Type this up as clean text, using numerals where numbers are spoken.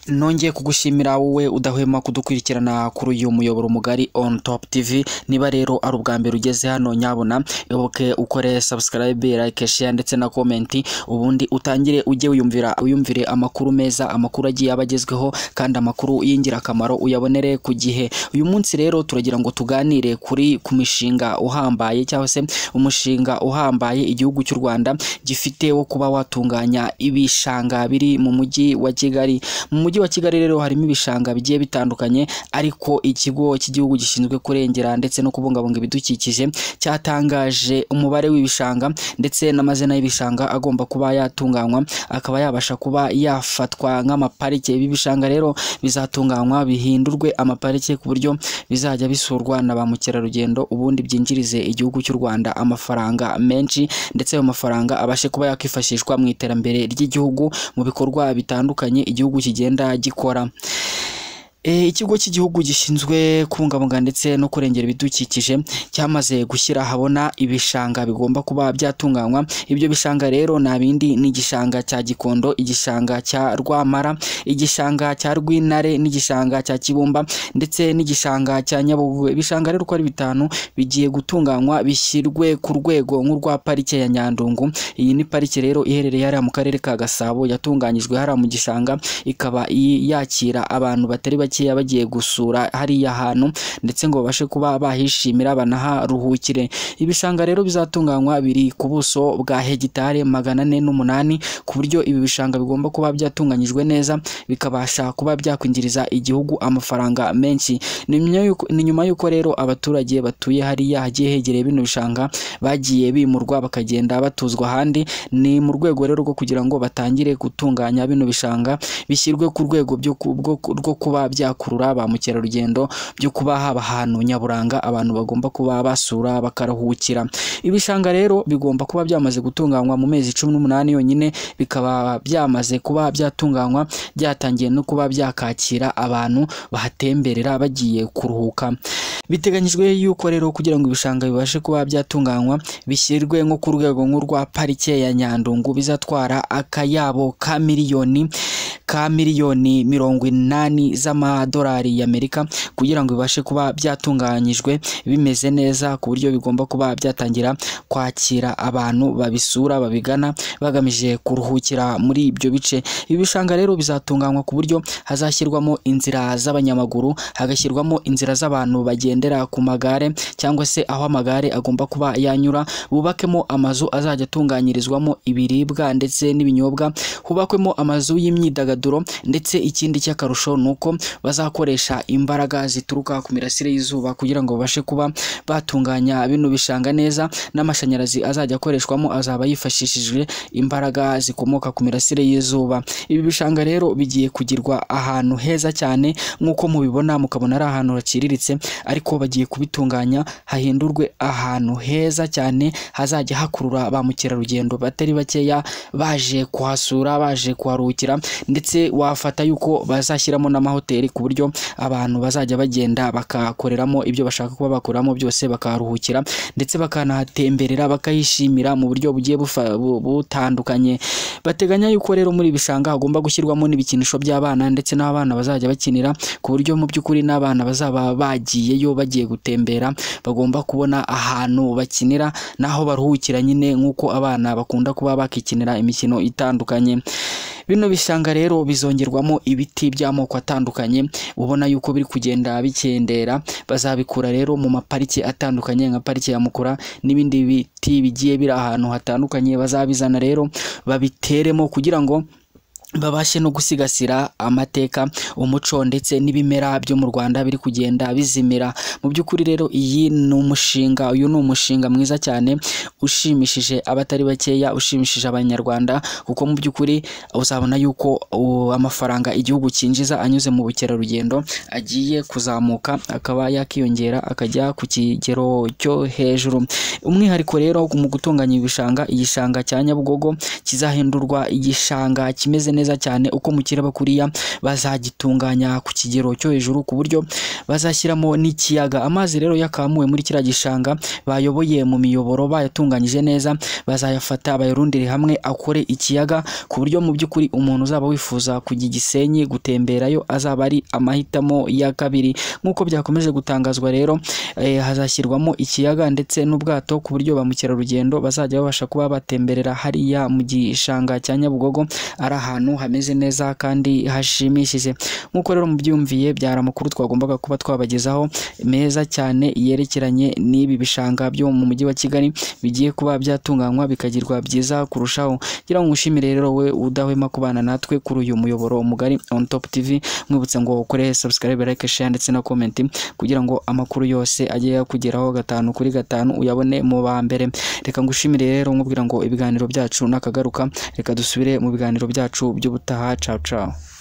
Nongeye kugushimira wowe udahwema kudukurikirana kuri uyu muyoboro mugari On Top TV. Niba rero ari ubwa mbere ugeze hano, nyabona ibuke ukore subscribe, like, share ndetse na comment, ubundi utangire ujye uyumvire amakuru meza, amakuru agiye abagezweho kandi amakuru y'ingirakamaro uyabonere ku gihe. Uyu munsi rero turagira ngo tuganire ku mishinga uhambaye cyangwa se umushinga uhambaye igihugu cy'u Rwanda gifite wo kuba watunganya ibishanga biri mu mujyi wa Kigali. Mu mujyi wa Kigali rero harimo ibishanga bigiye bitandukanye, ariko ikigo cy'igihugu gishinzwe kurengera ndetse no kubungabunga ibidukikije cyatangaje umubare w'ibishanga ndetse n'amazina y'ibishanga agomba kuba yatunganywa, akaba yabasha kuba yafatwa nk'amaparike. Ibi bishanga rero bizatunganywa bihindurwe amaparike ku buryo bizajya bisurwa na ba mukerarugendo, ubundi byinjirize igihugu cy'u Rwanda amafaranga menshi, ndetse ayo mafaranga abashe kuba yakifashishwa mu iterambere ry'igihugu mu bikorwa bitandukanye igihugu kigenda gikora. Ikigo cy'igihugu gishinzwe kubungabunga ndetse no kurengera ibidukikije cyamaze gushyira habona ibishanga bigomba kuba byatunganywa. Ibyo bishanga rero nta bindi ni igishanga cya Gikondo, igishanga cya Rwamara, igishanga cya Rwintare n'igishanga cya Kibumba ndetse n'igishanga cya Nyabugogo. Ibishanga rero uko ari bitanu bigiye gutunganywa bishyirwe ku rwego nk'urwa parike ya Nyandungu. Iyi ni parike rero iherereye hariya mu karere ka Gasabo, yatunganyijwe hariya mu gishanga, ikaba yakira abantu batari bake bagiye gusura hariya hantu ndetse ngo babashe kuba bahishimira banaharuhukire. Ibishanga rero bizatunganywa biri ku buso bwa hegitare 408, ku buryo ibi bishanga bigomba kuba byatunganyijwe neza bikabasha kuba byakwinjiriza igihugu amafaranga menshi. Ni nyuma y'uko rero abaturage batuye hariya hagiye hegereye bino bishanga bagiye bimurwa bakagenda batuzwa ahandi. Ni mu rwego rero rwo kugira ngo batangire gutunganya bino bishanga bishyirwe ku rwego rwo kuba byakurura ba mukerarugendo, byo kuba haba ahantu nyaburanga abantu bagomba kuba basura bakaruhukira. Ibishanga rero bigomba kuba byamaze gutunganywa mu mezi 18 yonyine, bikaba byamaze kuba byatunganywa byatangiye no kuba byakakira abantu bahatemberera bagiye kuruhuka. Biteganyijwe yuko rero kugira ngo ibishanga bibashe kuba byatunganywa bishyirwe nko ku rwego nk'urwa parike ya Nyandungu, bizatwara akayabo ka miliyoni 80 z'amadolari y'Amerika kugira ngo bibashe kuba byatunganyijwe bimeze neza, ku buryo bigomba kuba byatangira kwakira abantu babisura babigana bagamije kuruhukira muri ibyo bice. Ibi bishanga rero bizatunganywa ku buryo hazashyirwamo inzira z'abanyamaguru, hagashyirwamo inzira z'abantu bagendera ku magare cyangwa se aho amagare agomba kuba yanyura, bubakemo amazu azajya atunganyirizwamo ibiribwa ndetse n'ibinyobwa, hubakwemo amazu y'imyidagaduro, ndetse ikindi cy'akarusho nuko bazakoresha imbaraga zituruka ku mirasire y'izuba kugira ngo babashe kuba batunganya bino bishanga neza, n'amashanyarazi azajya akoreshwamo azaba yifashishije imbaraga zikomoka ku mirasire y'izuba. Ibi bishanga rero bigiye kugirwa ahantu heza cyane nk'uko mubibona, mukabona ari ahantu haciriritse, ariko bagiye kubitunganya hahindurwe ahantu heza cyane hazajya hakurura ba mukerarugendo batari bakeya baje kuhasura, baje kuharuhukira, ndetse wafata yuko bazashyiramo n'amahoteli ku buryo abantu bazajya bagenda bakakoreramo ibyo bashaka kuba bakoramo byose, bakaruhukira ndetse bakanahatemberera bakayishimira mu buryo bugiye butandukanye. Bateganya yuko rero muri bishanga hagomba gushyirwamo n'ibikinisho by'abana ndetse n'abana bazajya bakinira, ku buryo mu by'ukuri n'abana bazaba bagiyeyo bagiye gutembera bagomba kubona ahantu bakinira naho baruhukira nyine, nk'uko abana bakunda kuba bakikinira imikino itandukanye. Bino bishanga rero bizongerwamo ibiti by'amoko atandukanye, ubona yuko biri kugenda bikendera. Bazabikura rero mu maparike atandukanye nka parike ya Mukura n'ibindi biti bigiye biri ahantu hatandukanye, bazabizana rero babiteremo kugira ngo babashe no gusigasira amateka, umuco ndetse n'ibimera byo mu Rwanda biri kugenda bizimira. Mu by'ukuri rero uyu ni umushinga mwiza cyane ushimishije abatari bakeya, ushimishije abanyarwanda, kuko mu by'ukuri uzabona yuko amafaranga igihugu cyinjiza anyuze mu bukerarugendo agiye kuzamuka, akaba yakiyongera akajya ku kigero cyo hejuru. Umwihariko rero mu gutunganya ibishanga, igishanga cya Nyabugogo kizahindurwa igishanga kimeze neza neza cyane uko mu kiraba kuriya bazagitunganya ku kigero cyo hejuru ku buryo bazashyiramo n'ikiyaga. Amazi rero yakamuwe muri kiriya gishanga bayoboye mu miyoboro bayatunganyije neza, bazayafata bayarundire hamwe akore ikiyaga, ku buryo mu by'ukuri umuntu uzaba wifuza kujya Gisenyi gutemberayo azaba ari amahitamo ya kabiri. Nk'uko byakomeje gutangazwa rero hazashyirwamo ikiyaga ndetse n'ubwato, ku buryo ba mukerarugendo bazajya babasha kuba batemberera hariya mu gishanga cya Nyabugogo, ari ahantu hameze neza kandi hashimishije. Nk'uko rero mubyumviye byari amakuru twagombaga kuba twabagezaho meza cyane yerekeranye n'ibi bishanga byo mu mujyi wa Kigali bigiye kuba byatunganywa bikagirwa byiza kurushaho. Ngira ngo ngushimire rero we udahwema kubana natwe kuri uyu muyoboro mugari On Top TV, mwibutse ngo ukore subscribe, like, share ndetse na comment kugira ngo amakuru yose ajye yakugeraho 5 kuri 5 uyabone mu ba mbere. Reka ngushimire rero nkubwira ngo ibiganiro byacu nakagaruka, reka dusubire mu biganiro byacu by'ubutaha. Ciao ciao.